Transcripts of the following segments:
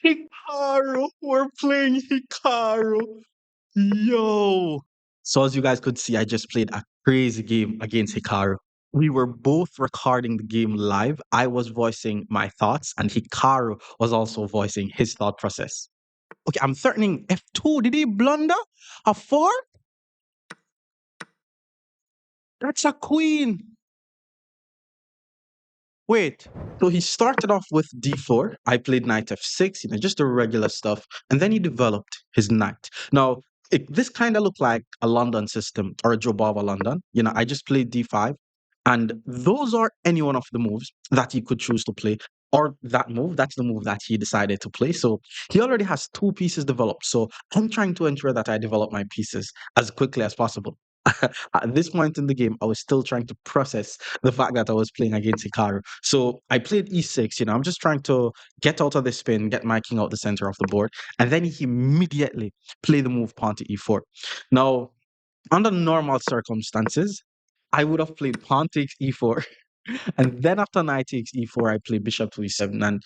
Hikaru, we're playing Hikaru. Yo. So as you guys could see, I just played a crazy game against Hikaru. We were both recording the game live. I was voicing my thoughts, and Hikaru was also voicing his thought process. Okay, I'm threatening F2. Did he blunder? A 4? That's a queen. Wait. So he started off with d4. I played knight f6, just the regular stuff. And then he developed his knight. Now, this kind of looked like a London system or a Jobava London. I just played d5. And those are any one of the moves that he could choose to play. Or that move, that's the move that he decided to play. So he already has two pieces developed. So I'm trying to ensure that I develop my pieces as quickly as possible. At this point in the game, I was still trying to process the fact that I was playing against Hikaru. So I played e6, I'm just trying to get out of the spin, get my king out the center of the board. And then he immediately played the move pawn to e4. Now, under normal circumstances, I would have played pawn takes e4. And then after knight takes e4, I play bishop to e7. And,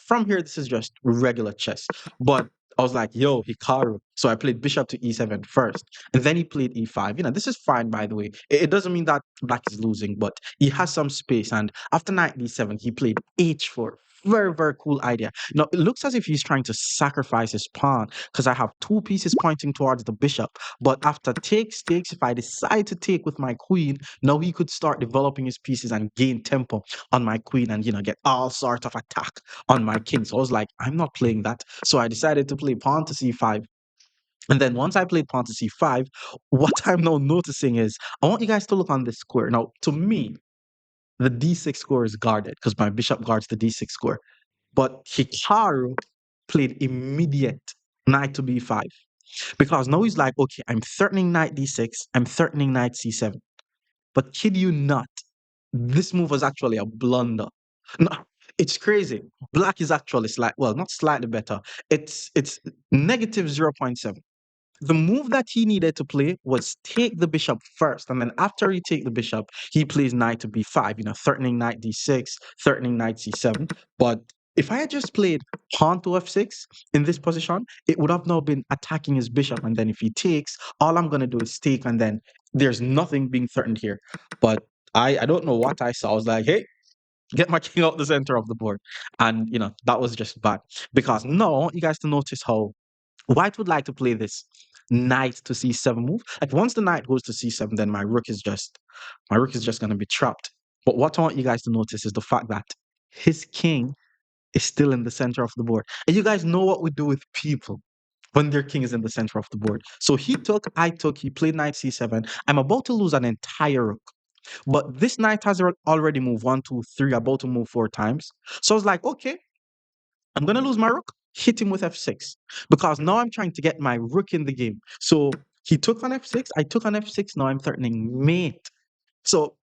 from here, this is just regular chess. But I was like, yo, Hikaru. So I played bishop to e7 first. And then he played e5. This is fine, by the way. It doesn't mean that black is losing, but he has some space. And after knight d7, he played h4. Very, very cool idea. Now, it looks as if he's trying to sacrifice his pawn because I have two pieces pointing towards the bishop. But after takes, if I decide to take with my queen, now he could start developing his pieces and gain tempo on my queen and, get all sorts of attack on my king. So I was like, I'm not playing that. So I decided to play pawn to c5. And then once I played pawn to c5, what I'm now noticing is I want you guys to look on this square. Now, to me, the d6 square is guarded because my bishop guards the d6 square. But Hikaru played immediate knight to b5 because now he's like, okay, I'm threatening knight d6, I'm threatening knight c7. But kid you not, this move was actually a blunder. No, it's crazy. Black is actually not slightly better. It's negative zero point 0.7. The move that he needed to play was take the bishop first, and then after he take the bishop, he plays knight to b5, threatening knight d6, threatening knight c7. But if I had just played pawn to f6 in this position, it would have now been attacking his bishop, and then if he takes, all I'm going to do is take, and then there's nothing being threatened here. But I don't know what I saw. I was like, hey, get my king out the center of the board. And, that was just bad. Because now I want you guys to notice how White would like to play this knight to c7 move. Like once the knight goes to c7, then my rook is just going to be trapped. But what I want you guys to notice is the fact that his king is still in the center of the board. And you guys know what we do with people when their king is in the center of the board. So I took, he played knight c7. I'm about to lose an entire rook. But this knight has already moved 1, 2, 3, about to move 4 times. So I was like, okay, I'm going to lose my rook, hit him with f6 because now I'm trying to get my rook in the game. So he took on f6, I took on f6, now I'm threatening mate. So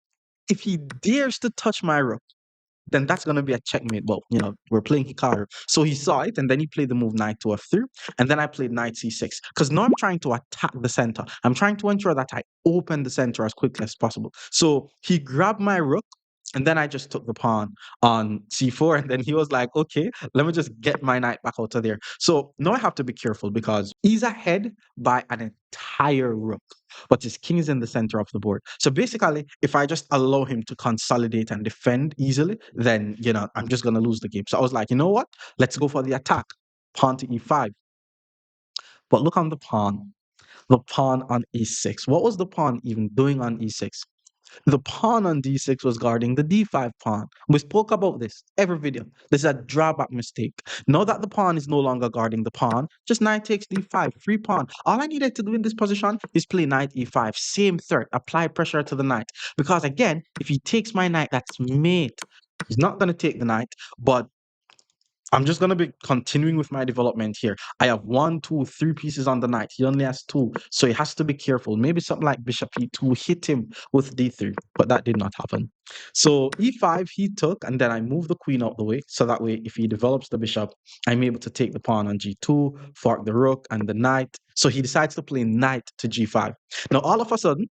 if he dares to touch my rook, then that's going to be a checkmate. Well, we're playing Hikaru. So he saw it and then he played the move knight to f3 and then I played knight c6 because now I'm trying to attack the center. I'm trying to ensure that I open the center as quickly as possible. So he grabbed my rook and then I just took the pawn on c4 and then he was like, okay, let me just get my knight back out of there. So now I have to be careful because he's ahead by an entire rook, but his king is in the center of the board. So basically, if I just allow him to consolidate and defend easily, then, I'm just going to lose the game. So I was like, you know what? Let's go for the attack. Pawn to e5. But look on the pawn. The pawn on e6. What was the pawn even doing on e6? The pawn on d6 was guarding the d5 pawn. We spoke about this every video. This is a drawback mistake. Now that the pawn is no longer guarding the pawn, just knight takes d5, free pawn. All I needed to do in this position is play knight e5, same threat, apply pressure to the knight. Because again, if he takes my knight, that's mate. He's not going to take the knight, but I'm just going to be continuing with my development here. I have 1, 2, 3 pieces on the knight. He only has 2, so he has to be careful. Maybe something like bishop e2 hit him with d3, but that did not happen. So e5 he took, and then I moved the queen out the way, so that way if he develops the bishop, I'm able to take the pawn on g2, fork the rook and the knight. So he decides to play knight to g5. Now all of a sudden,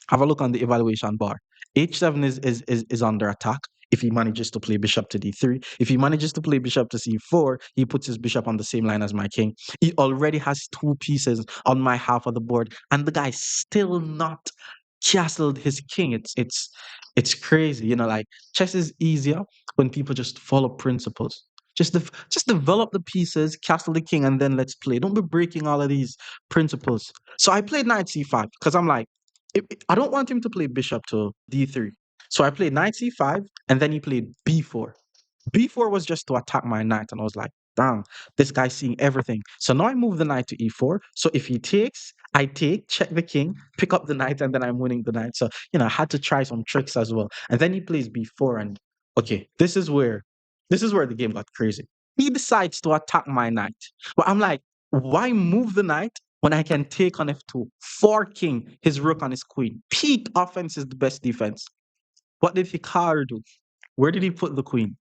have a look on the evaluation bar. H7 is under attack. if he manages to play bishop to d3. If he manages to play bishop to c4, he puts his bishop on the same line as my king. He already has two pieces on my half of the board, and the guy's still not castled his king. It's crazy. Like chess is easier when people just follow principles. Just develop the pieces, castle the king, and then let's play. Don't be breaking all of these principles. So I played knight c5 because I'm like, I don't want him to play bishop to d3. So I played knight c5, and then he played b4. B4 was just to attack my knight, and I was like, damn, this guy's seeing everything. So now I move the knight to e4. So if he takes, I take, check the king, pick up the knight, and then I'm winning the knight. So, I had to try some tricks as well. And then he plays b4, and okay, this is where the game got crazy. He decides to attack my knight. But I'm like, why move the knight when I can take on f2? For king, his rook on his queen. Peak offense is the best defense. What did Hikaru do? Where did he put the queen?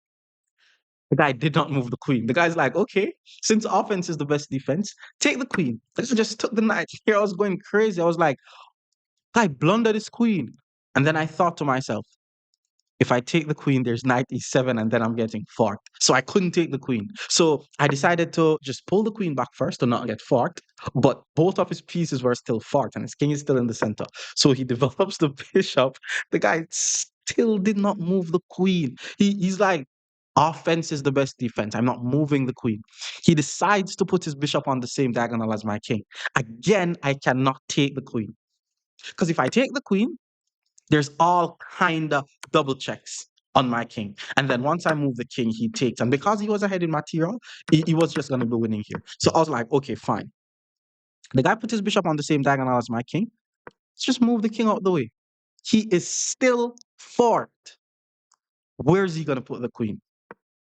The guy did not move the queen. The guy's like, okay, since offense is the best defense, take the queen. I just took the knight. Here I was going crazy. I was like, guy blundered his queen. And then I thought to myself, if I take the queen, there's knight e7, and then I'm getting forked. So I couldn't take the queen. So I decided to just pull the queen back first to not get forked. But both of his pieces were still forked, and his king is still in the center. So he develops the bishop. The guy still did not move the queen. He's like, offense is the best defense. I'm not moving the queen. He decides to put his bishop on the same diagonal as my king. Again, I cannot take the queen. Because if I take the queen, there's all kind of double checks on my king. And then once I move the king, he takes. And because he was ahead in material, he was just going to be winning here. So I was like, okay, fine. The guy put his bishop on the same diagonal as my king. Let's just move the king out the way. He is still forked. Where is he going to put the queen?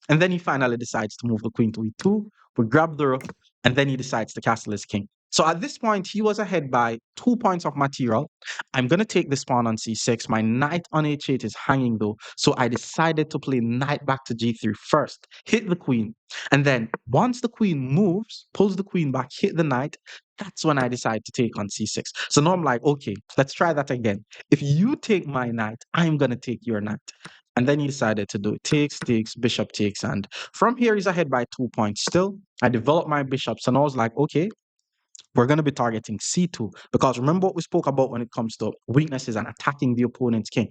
And then he finally decides to move the queen to e2. We grab the rook, and then he decides to castle his king. So at this point, he was ahead by 2 points of material. I'm going to take this pawn on c6. My knight on h8 is hanging though. So I decided to play knight back to g3 first, hit the queen. And then once the queen moves, pulls the queen back, hit the knight, that's when I decide to take on c6. So now I'm like, okay, let's try that again. If you take my knight, I'm going to take your knight. And then he decided to do it. Takes, bishop takes. And from here, he's ahead by 2 points still. I developed my bishops, and I was like, okay, we're going to be targeting c2. Because remember what we spoke about when it comes to weaknesses and attacking the opponent's king.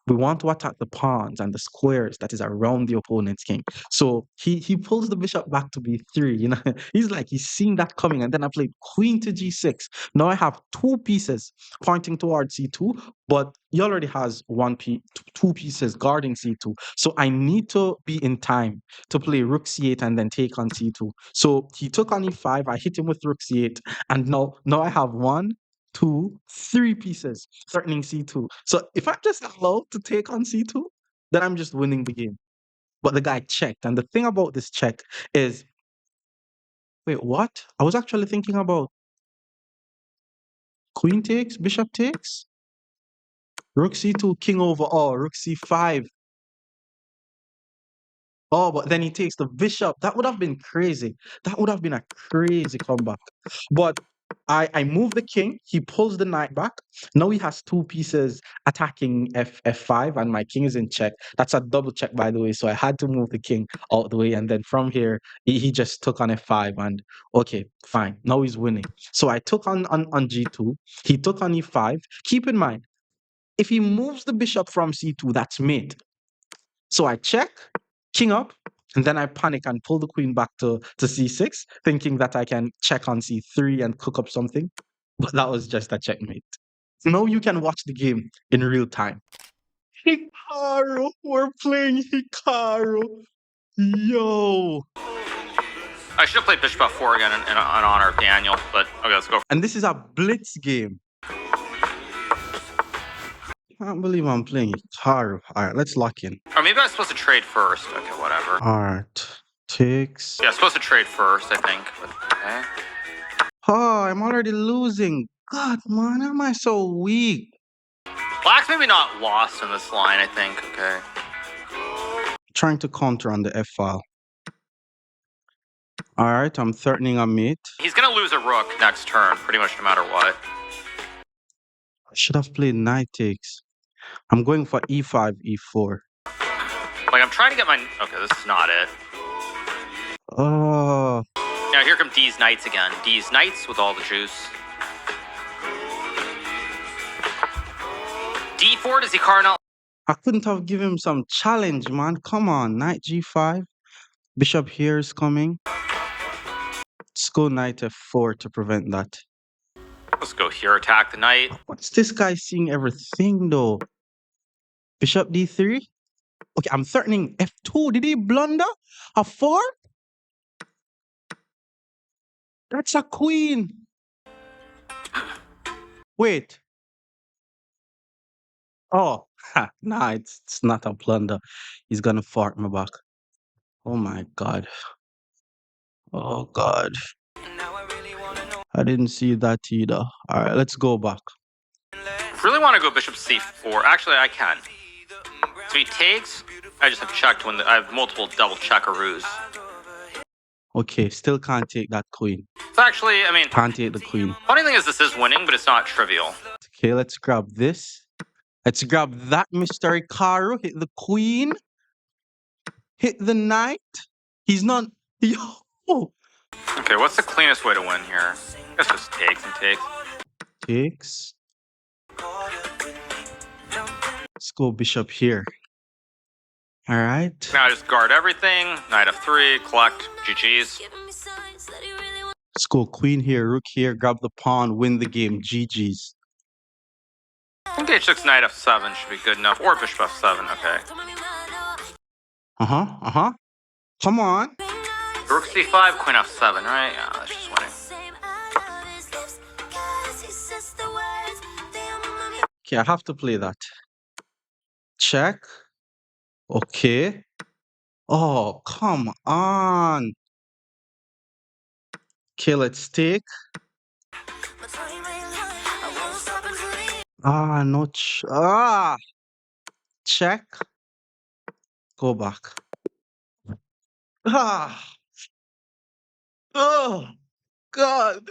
We want to attack the pawns and the squares that is around the opponent's king. So he pulls the bishop back to b3. He's like, he's seen that coming. And then I played queen to g6. Now I have 2 pieces pointing towards c2, but he already has 2 pieces guarding c2. So I need to be in time to play rook c8 and then take on c2. So he took on e5. I hit him with rook c8, and now I have 1, 2, 3 pieces threatening c2. So if I'm just allowed to take on c2, then I'm just winning the game. But the guy checked. And the thing about this check is, wait, what? I was actually thinking about queen takes, bishop takes, rook c2, king over all, rook c5. Oh, but then he takes the bishop. That would have been crazy. That would have been a crazy comeback. But I move the king. He pulls the knight back. Now he has 2 pieces attacking f5, and my king is in check. That's a double check, by the way. So I had to move the king out the way. And then from here, he just took on f5. And okay, fine. Now he's winning. So I took on g2. He took on e5. Keep in mind, if he moves the bishop from c2, that's mate. So I check, king up, and then I panic and pull the queen back to c6, thinking that I can check on c3 and cook up something. But that was just a checkmate. Now you can watch the game in real time. Hikaru, we're playing Hikaru. Yo. I should have played bishop f4 again in honor of Daniel, but okay, let's go. And this is a blitz game. I can't believe I'm playing Hikaru. All right, let's lock in. Or maybe I was supposed to trade first. Okay, whatever. All right, takes. Yeah, I was supposed to trade first, I think. But, okay. Oh, I'm already losing. God, man, am I so weak? Black's maybe not lost in this line, I think. Okay. Trying to counter on the F file. All right, I'm threatening a mate. He's going to lose a rook next turn, pretty much no matter what. I should have played knight takes. I'm going for e5, e4. Like, I'm trying to get my... Okay, this is not it. Oh, Now, here come D's Knights again. D's Knights with all the juice. D4, does Hikaru not... I couldn't have given him some challenge, man. Come on, knight g5. Bishop here is coming. Let's go knight f4 to prevent that. Let's go here, attack the knight. What's this guy seeing everything, though? Bishop d3? Okay, I'm threatening f2. Did he blunder? A 4? That's a queen. Wait. Oh, nah, it's not a blunder. He's gonna fart me back. Oh my god. Oh god. I didn't see that either. Alright, let's go back. Really want to go bishop c4. Actually, I can. So he takes. I just have checked when I have multiple double checkaroos. Okay, still can't take that queen. So actually, I mean, Can't take the queen. funny thing is this is winning, but it's not trivial. Okay, let's grab this. Let's grab that Mr. Hikaru. Hit the queen. Hit the knight. He's not... Yo! Okay, what's the cleanest way to win here? I guess just takes and takes. Takes. Let's go bishop here. Alright. Now I just guard everything. Knight f3, collect, GG's. Let's go queen here, rook here, grab the pawn, win the game. GG's. I think h6, knight f7 should be good enough. Or bishop f7, okay. Come on. Rook c5, queen f7, right? Yeah, that's just winning. Okay, I have to play that. Check. Okay. Oh, come on. Okay, let's take. No. Check. Go back. Ah. Oh, God.